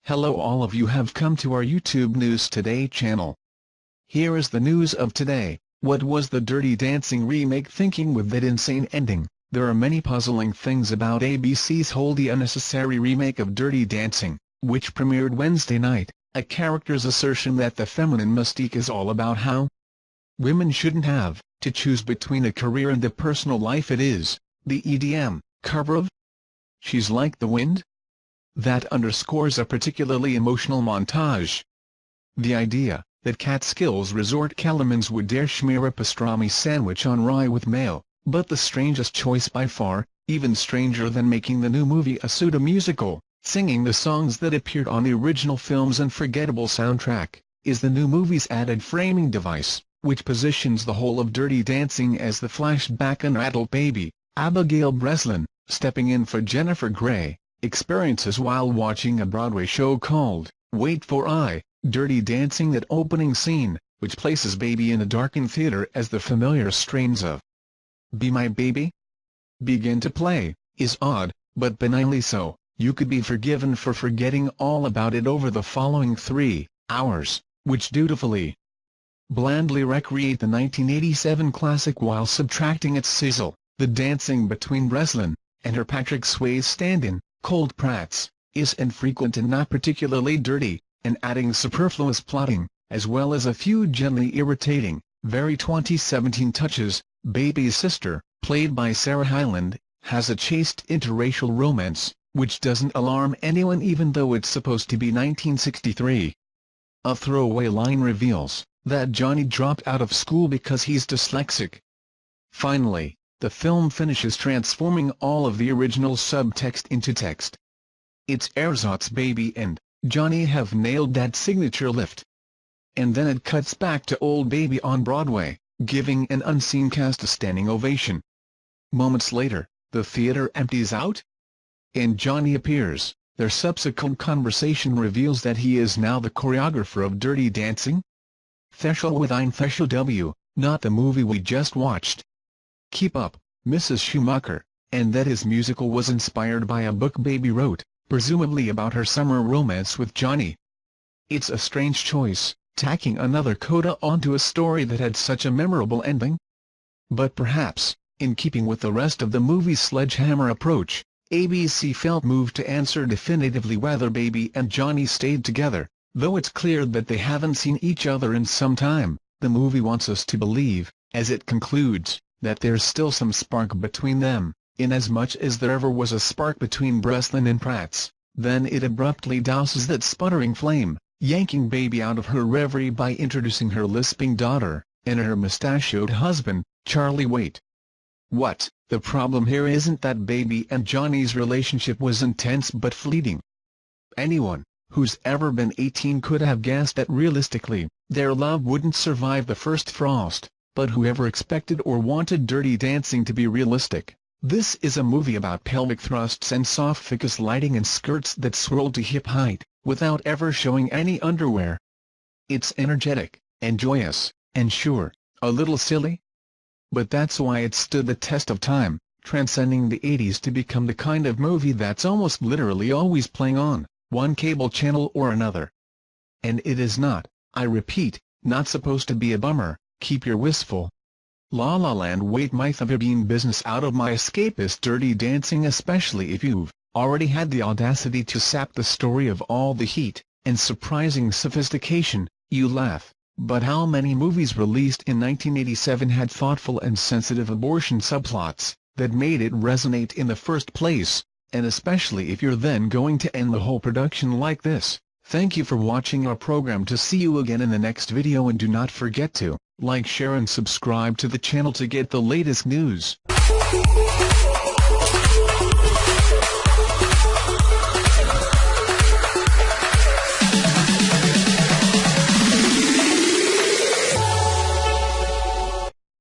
Hello, all of you have come to our YouTube News Today channel. Here is the news of today. What was the Dirty Dancing remake thinking with that insane ending? There are many puzzling things about ABC's wholly unnecessary remake of Dirty Dancing, which premiered Wednesday night. A character's assertion that the feminine mystique is all about how women shouldn't have to choose between a career and a personal life. It is the EDM cover of She's Like the Wind that underscores a particularly emotional montage. The idea that Catskills resort Kellermans would dare smear a pastrami sandwich on rye with mayo, but the strangest choice by far, even stranger than making the new movie a pseudo-musical, singing the songs that appeared on the original film's unforgettable soundtrack, is the new movie's added framing device, which positions the whole of Dirty Dancing as the flashback an adult baby, Abigail Breslin, stepping in for Jennifer Grey, experiences while watching a Broadway show called, wait for I, Dirty Dancing. That opening scene, which places Baby in a darkened theater as the familiar strains of Be My Baby begin to play, is odd, but benignly so. You could be forgiven for forgetting all about it over the following 3 hours, which dutifully, blandly recreate the 1987 classic while subtracting its sizzle. The dancing between Breslin and her Patrick Swayze stand-in, Cold Prats, is infrequent and not particularly dirty, and adding superfluous plotting, as well as a few gently irritating, very 2017 touches. Baby's sister, played by Sarah Hyland, has a chaste interracial romance, which doesn't alarm anyone even though it's supposed to be 1963. A throwaway line reveals that Johnny dropped out of school because he's dyslexic. Finally, the film finishes transforming all of the original subtext into text. It's ersatz. Baby and Johnny have nailed that signature lift. And then it cuts back to old Baby on Broadway, giving an unseen cast a standing ovation. Moments later, the theater empties out, and Johnny appears. Their subsequent conversation reveals that he is now the choreographer of Dirty Dancing. Theshel with ein Theshel W, not the movie we just watched. Keep up, Mrs. Schumacher, and that his musical was inspired by a book Baby wrote, presumably about her summer romance with Johnny. It's a strange choice, tacking another coda onto a story that had such a memorable ending. But perhaps, in keeping with the rest of the movie's sledgehammer approach, ABC felt moved to answer definitively whether Baby and Johnny stayed together. Though it's clear that they haven't seen each other in some time, the movie wants us to believe, as it concludes, that there's still some spark between them, inasmuch as there ever was a spark between Breslin and Prats. Then it abruptly douses that sputtering flame, yanking Baby out of her reverie by introducing her lisping daughter, and her mustachioed husband, Charlie Waite. What? The problem here isn't that Baby and Johnny's relationship was intense but fleeting. Anyone who's ever been 18 could have guessed that realistically, their love wouldn't survive the first frost. But whoever expected or wanted Dirty Dancing to be realistic? This is a movie about pelvic thrusts and soft ficus lighting and skirts that swirl to hip height, without ever showing any underwear. It's energetic, and joyous, and sure, a little silly. But that's why it stood the test of time, transcending the 80s to become the kind of movie that's almost literally always playing on one cable channel or another. And it is not, I repeat, not supposed to be a bummer. Keep your wistful La La Land wait mythabine business out of my escapist Dirty Dancing, especially if you've already had the audacity to sap the story of all the heat and surprising sophistication. You laugh, but how many movies released in 1987 had thoughtful and sensitive abortion subplots that made it resonate in the first place, and especially if you're then going to end the whole production like this? Thank you for watching our program. To see you again in the next video, and do not forget to like, share and subscribe to the channel to get the latest news.